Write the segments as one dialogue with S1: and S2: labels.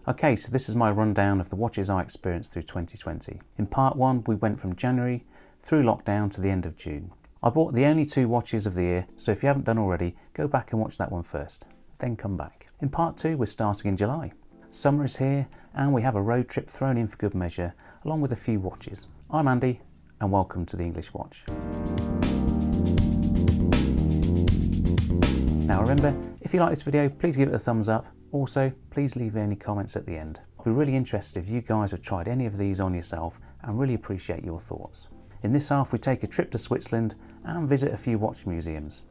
S1: Okay, so this is my rundown of the watches I experienced through 2020. In part 1 we went from January through lockdown to the end of June. I bought the only 2 watches of the year, so if you haven't done already, go back and watch that one first, then come back. In part 2 we're starting in July. Summer is here and we have a road trip thrown in for good measure, along with a few watches. I'm Andy and welcome to The English Watch. Now remember, if you like this video, please give it a thumbs up. Also, please leave any comments at the end. I'd be really interested if you guys have tried any of these on yourself and really appreciate your thoughts. In this half, we take a trip to Switzerland and visit a few watch museums.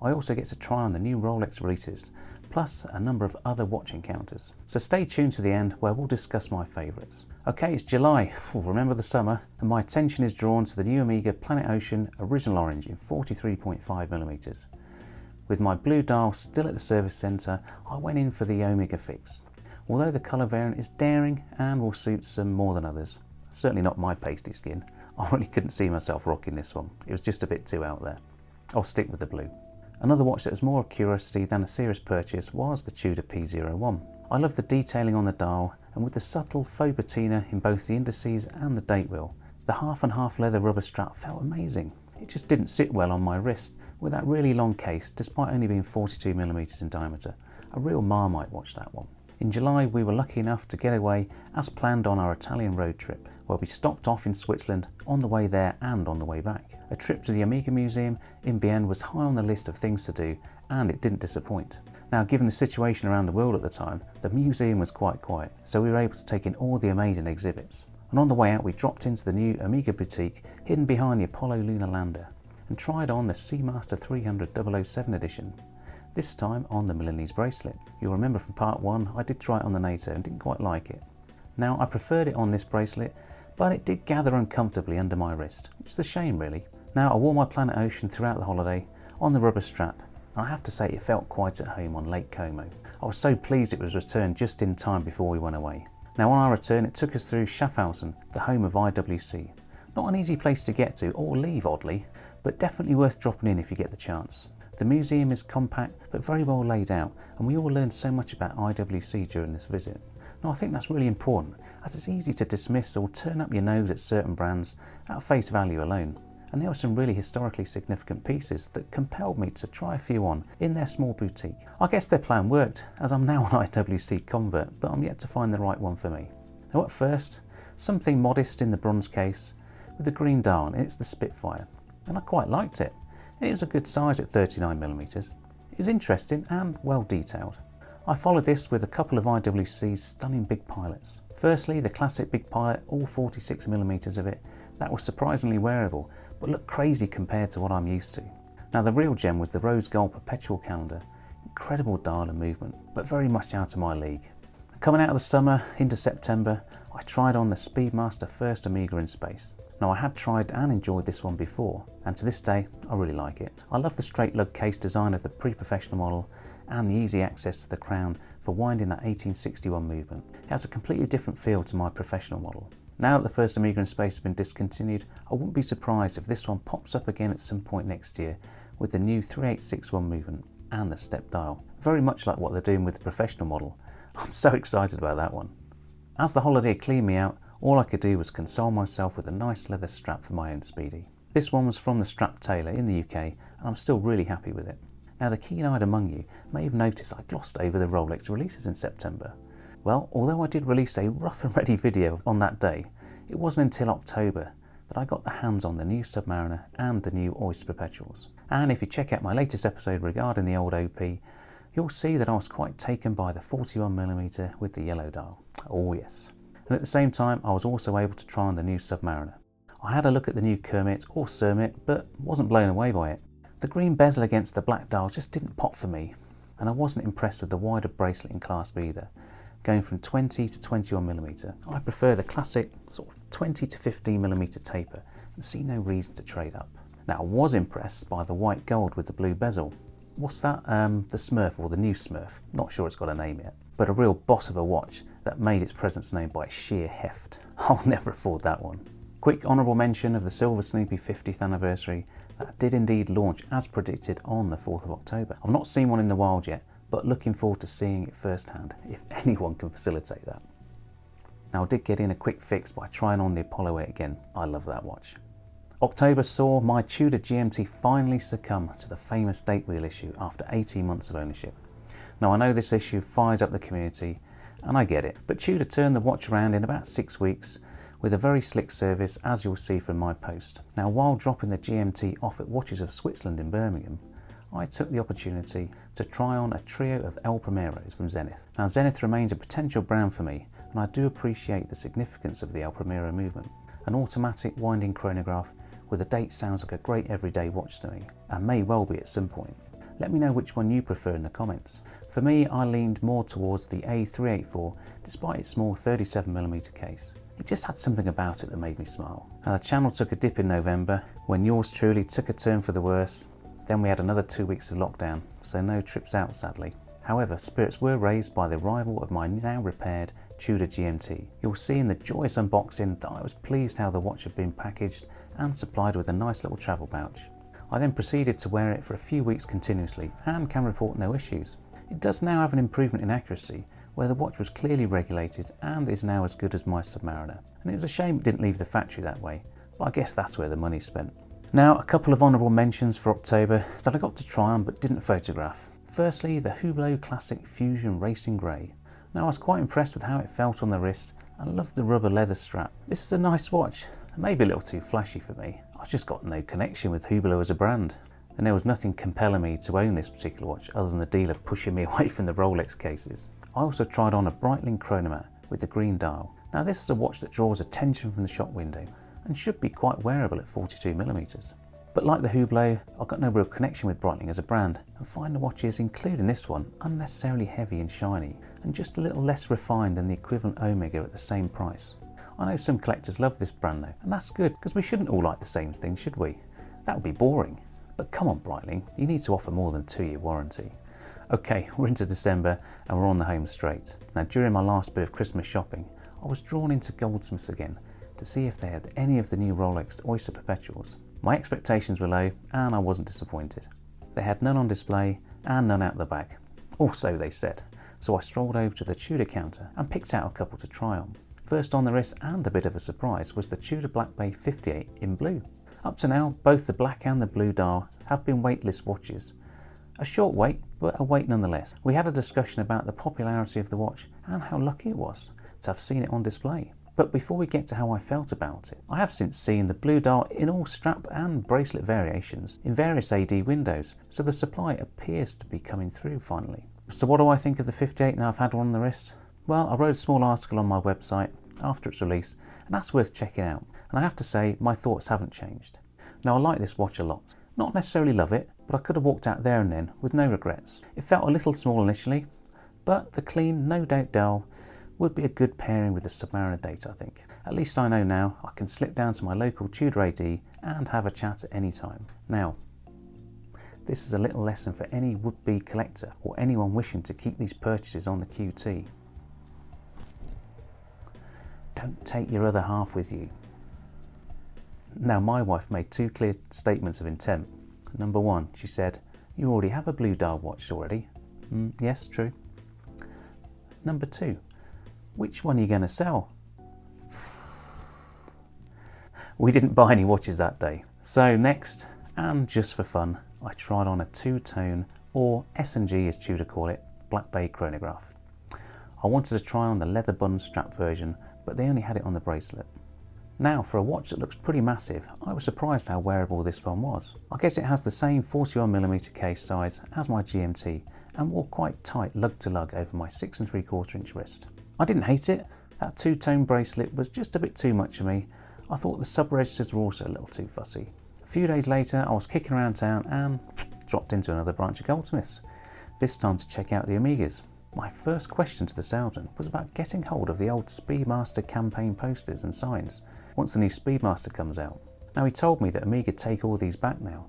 S1: I also get to try on the new Rolex releases, plus a number of other watch encounters. So stay tuned to the end where we'll discuss my favourites. Okay, it's July, remember the summer, and my attention is drawn to the new Omega Planet Ocean Original Orange in 43.5mm. With my blue dial still at the service centre, I went in for the Omega fix. Although the colour variant is daring and will suit some more than others, certainly not my pasty skin, I really couldn't see myself rocking this one. It was just a bit too out there. I'll stick with the blue. Another watch that was more a curiosity than a serious purchase was the Tudor P01. I love the detailing on the dial, and with the subtle faux patina in both the indices and the date wheel, the half and half leather rubber strap felt amazing. It just didn't sit well on my wrist with that really long case, despite only being 42mm in diameter. A real Marmite watch, that one. In July we were lucky enough to get away as planned on our Italian road trip, where we stopped off in Switzerland on the way there and on the way back. A trip to the Omega Museum in Bienne was high on the list of things to do, and it didn't disappoint. Now, given the situation around the world at the time, the museum was quite quiet, so we were able to take in all the amazing exhibits. And on the way out we dropped into the new Omega boutique hidden behind the Apollo Lunar Lander and tried on the Seamaster 300 007 edition, this time on the Milanese bracelet. You'll remember from part 1 I did try it on the NATO and didn't quite like it. Now, I preferred it on this bracelet, but it did gather uncomfortably under my wrist, which is a shame really. Now, I wore my Planet Ocean throughout the holiday on the rubber strap, and I have to say it felt quite at home on Lake Como. I was so pleased it was returned just in time before we went away. Now, on our return it took us through Schaffhausen, the home of IWC. Not an easy place to get to or leave, oddly, but definitely worth dropping in if you get the chance. The museum is compact but very well laid out, and we all learned so much about IWC during this visit. Now, I think that's really important, as it's easy to dismiss or turn up your nose at certain brands at face value alone. And there were some really historically significant pieces that compelled me to try a few on in their small boutique. I guess their plan worked, as I'm now an IWC convert, but I'm yet to find the right one for me. Now, at first, something modest in the bronze case with a green dial, and it's the Spitfire, and I quite liked it. It was a good size at 39mm. It was interesting and well detailed. I followed this with a couple of IWC's stunning big pilots. Firstly, the classic big pilot, all 46mm of it, that was surprisingly wearable, but looked crazy compared to what I'm used to. Now, the real gem was the rose gold perpetual calendar. Incredible dial and movement, but very much out of my league. Coming out of the summer into September, I tried on the Speedmaster First Omega in Space. Now, I had tried and enjoyed this one before, and to this day I really like it. I love the straight lug case design of the pre-professional model and the easy access to the crown for winding that 1861 movement. It has a completely different feel to my professional model. Now that the first Omega in Space has been discontinued, I wouldn't be surprised if this one pops up again at some point next year with the new 3861 movement and the step dial. Very much like what they're doing with the professional model. I'm so excited about that one. As the holiday cleaned me out, all I could do was console myself with a nice leather strap for my own Speedy. This one was from the Strap Tailor in the UK, and I'm still really happy with it. Now, the keen-eyed among you may have noticed I glossed over the Rolex releases in September. Well, although I did release a rough and ready video on that day, it wasn't until October that I got the hands on the new Submariner and the new Oyster Perpetuals. And if you check out my latest episode regarding the old OP, you'll see that I was quite taken by the 41mm with the yellow dial. Oh yes. And at the same time, I was also able to try on the new Submariner. I had a look at the new Kermit or Surmit, but wasn't blown away by it. The green bezel against the black dial just didn't pop for me, and I wasn't impressed with the wider bracelet in clasp either, going from 20 to 21mm. I prefer the classic sort of 20 to 15mm taper and see no reason to trade up. Now, I was impressed by the white gold with the blue bezel. What's that? The Smurf, or the new Smurf. Not sure it's got a name yet, but a real boss of a watch that made its presence known by sheer heft. I'll never afford that one. Quick honourable mention of the Silver Snoopy 50th anniversary that did indeed launch as predicted on the 4th of October. I've not seen one in the wild yet, but looking forward to seeing it firsthand, if anyone can facilitate that. Now I did get in a quick fix by trying on the Apollo 8 again. I love that watch. October saw my Tudor GMT finally succumb to the famous date wheel issue after 18 months of ownership. Now I know this issue fires up the community, and I get it, but Tudor turned the watch around in about 6 weeks with a very slick service, as you'll see from my post. Now while dropping the GMT off at Watches of Switzerland in Birmingham, I took the opportunity to try on a trio of El Primeros from Zenith. Now Zenith remains a potential brand for me, and I do appreciate the significance of the El Primero movement. An automatic winding chronograph with a date sounds like a great everyday watch to me, and may well be at some point. Let me know which one you prefer in the comments. For me, I leaned more towards the A384 despite its small 37mm case. It just had something about it that made me smile. Now the channel took a dip in November when yours truly took a turn for the worse. Then we had another 2 weeks of lockdown, so no trips out sadly. However, spirits were raised by the arrival of my now repaired Tudor GMT. You'll see in the joyous unboxing that I was pleased how the watch had been packaged and supplied with a nice little travel pouch. I then proceeded to wear it for a few weeks continuously and can report no issues. It does now have an improvement in accuracy, where the watch was clearly regulated and is now as good as my Submariner. And it's a shame it didn't leave the factory that way, but I guess that's where the money's spent. Now a couple of honourable mentions for October that I got to try on but didn't photograph. Firstly, the Hublot Classic Fusion Racing Grey. Now I was quite impressed with how it felt on the wrist and loved the rubber leather strap. This is a nice watch, maybe a little too flashy for me. I've just got no connection with Hublot as a brand, and there was nothing compelling me to own this particular watch other than the dealer pushing me away from the Rolex cases. I also tried on a Breitling Chronomat with the green dial. Now this is a watch that draws attention from the shop window and should be quite wearable at 42mm. But like the Hublot, I've got no real connection with Breitling as a brand, and find the watches, including this one, unnecessarily heavy and shiny, and just a little less refined than the equivalent Omega at the same price. I know some collectors love this brand though, and that's good, because we shouldn't all like the same thing, should we? That would be boring. But come on Breitling, you need to offer more than a 2-year warranty. Okay, we're into December and we're on the home straight. Now during my last bit of Christmas shopping, I was drawn into Goldsmiths again to see if they had any of the new Rolex Oyster Perpetuals. My expectations were low and I wasn't disappointed. They had none on display and none out the back. Also they said. So I strolled over to the Tudor counter and picked out a couple to try on. First on the wrist and a bit of a surprise was the Tudor Black Bay 58 in blue. Up to now, both the black and the blue dial have been weightless watches. A short wait, but a wait nonetheless. We had a discussion about the popularity of the watch and how lucky it was to have seen it on display. But before we get to how I felt about it, I have since seen the blue dial in all strap and bracelet variations in various AD windows, so the supply appears to be coming through finally. So what do I think of the 58 now I've had one on the wrist? Well, I wrote a small article on my website after its release, and that's worth checking out. And I have to say, my thoughts haven't changed. Now I like this watch a lot. Not necessarily love it, but I could have walked out there and then with no regrets. It felt a little small initially, but the clean, no doubt dial would be a good pairing with the Submariner date, I think. At least I know now I can slip down to my local Tudor AD and have a chat at any time. Now, this is a little lesson for any would-be collector or anyone wishing to keep these purchases on the QT. Don't take your other half with you. Now my wife made 2 clear statements of intent. Number 1, she said, "You already have a blue dial watch already." Yes, true. Number 2, "Which one are you going to sell?" We didn't buy any watches that day. So next, and just for fun, I tried on a 2-tone, or S&G as Tudor call it, Black Bay chronograph. I wanted to try on the leather button strap version, but they only had it on the bracelet. Now for a watch that looks pretty massive, I was surprised how wearable this one was. I guess it has the same 41mm case size as my GMT and wore quite tight lug to lug over my 6 3/4 inch wrist. I didn't hate it. That 2-tone bracelet was just a bit too much for me. I thought the sub-registers were also a little too fussy. A few days later I was kicking around town and dropped into another branch of Goldsmiths, this time to check out the Omegas. My first question to the salesman was about getting hold of the old Speedmaster campaign posters and signs once the new Speedmaster comes out. Now he told me that Omega take all these back now,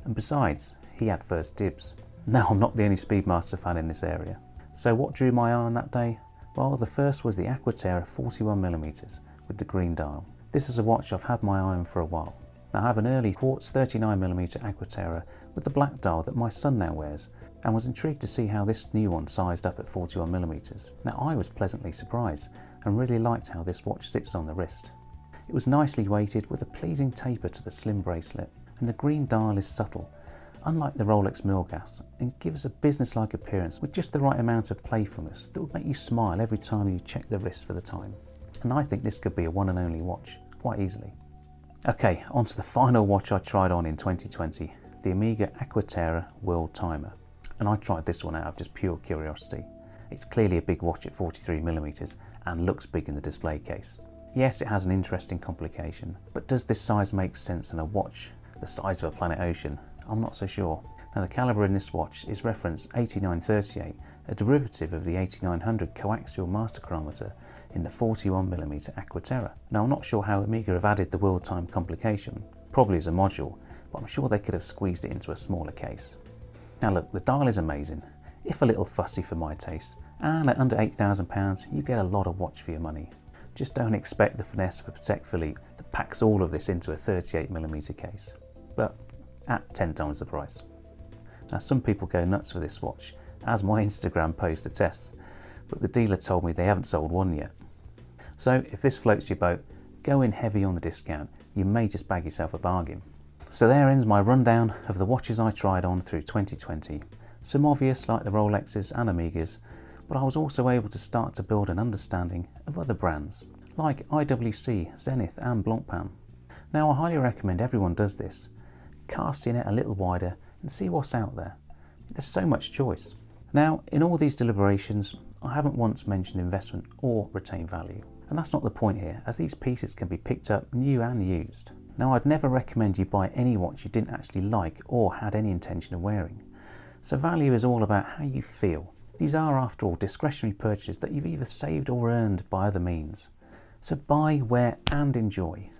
S1: and besides, he had first dibs. Now I'm not the only Speedmaster fan in this area. So what drew my eye on that day? Well, the first was the Aqua Terra 41mm with the green dial. This is a watch I've had my eye on for a while. Now I have an early quartz 39mm Aqua Terra with the black dial that my son now wears, and was intrigued to see how this new one sized up at 41mm. Now I was pleasantly surprised and really liked how this watch sits on the wrist. It was nicely weighted with a pleasing taper to the slim bracelet, and the green dial is subtle, unlike the Rolex Milgas, and gives a business-like appearance with just the right amount of playfulness that would make you smile every time you check the wrist for the time. And I think this could be a one and only watch, quite easily. Okay, on to the final watch I tried on in 2020, the Omega Aqua Terra World Timer. And I tried this one out of just pure curiosity. It's clearly a big watch at 43mm and looks big in the display case. Yes, it has an interesting complication, but does this size make sense in a watch the size of a planet ocean? I'm not so sure. Now the calibre in this watch is reference 8938, a derivative of the 8900 coaxial master chronometer in the 41mm Aqua Terra. Now I'm not sure how Omega have added the world time complication, probably as a module, but I'm sure they could have squeezed it into a smaller case. Now look, the dial is amazing, if a little fussy for my taste, and at under £8,000 you get a lot of watch for your money. Just don't expect the finesse of a Patek Philippe that packs all of this into a 38mm case, but at 10 times the price. Now some people go nuts for this watch, as my Instagram post attests, but the dealer told me they haven't sold one yet. So if this floats your boat, go in heavy on the discount, you may just bag yourself a bargain. So there ends my rundown of the watches I tried on through 2020. Some obvious like the Rolexes and Omegas, but I was also able to start to build an understanding of other brands, like IWC, Zenith and Blancpain. Now I highly recommend everyone does this. Cast your net a little wider and see what's out there. There's so much choice. Now, in all these deliberations, I haven't once mentioned investment or retain value. And that's not the point here, as these pieces can be picked up new and used. Now, I'd never recommend you buy any watch you didn't actually like or had any intention of wearing. So value is all about how you feel. These are, after all, discretionary purchases that you've either saved or earned by other means. So buy, wear and enjoy.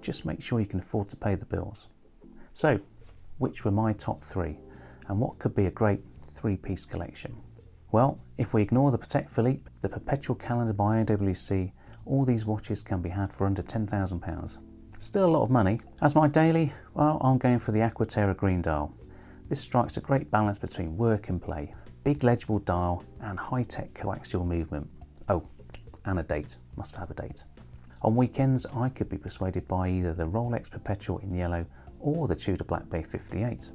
S1: Just make sure you can afford to pay the bills. So, which were my top 3 and what could be a great 3-piece collection? Well, if we ignore the Patek Philippe, the Perpetual Calendar by IWC, all these watches can be had for under £10,000. Still a lot of money. As my daily, well, I'm going for the Aqua Terra green dial. This strikes a great balance between work and play. Big legible dial and high-tech coaxial movement. Oh, and a date. Must have a date. On weekends, I could be persuaded by either the Rolex Perpetual in yellow or the Tudor Black Bay 58.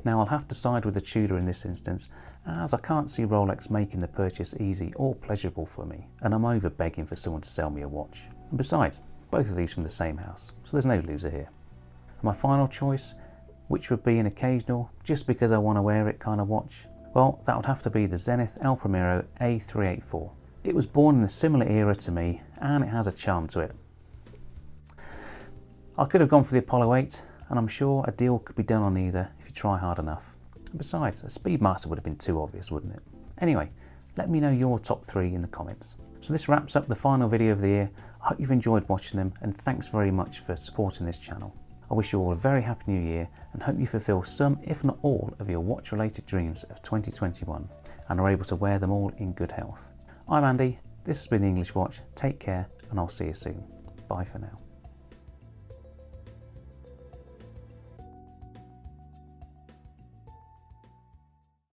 S1: Now I'll have to side with the Tudor in this instance, as I can't see Rolex making the purchase easy or pleasurable for me, and I'm over begging for someone to sell me a watch. And besides, both of these from the same house, so there's no loser here. And my final choice, which would be an occasional, just because I want to wear it kind of watch, well, that would have to be the Zenith El Primero A384. It was born in a similar era to me, and it has a charm to it. I could have gone for the Apollo 8, and I'm sure a deal could be done on either if you try hard enough. And besides, a Speedmaster would have been too obvious, wouldn't it? Anyway, let me know your top 3 in the comments. So this wraps up the final video of the year. I hope you've enjoyed watching them, and thanks very much for supporting this channel. I wish you all a very happy new year and hope you fulfill some, if not all, of your watch related dreams of 2021 and are able to wear them all in good health. I'm Andy, this has been The English Watch. Take care and I'll see you soon. Bye for now.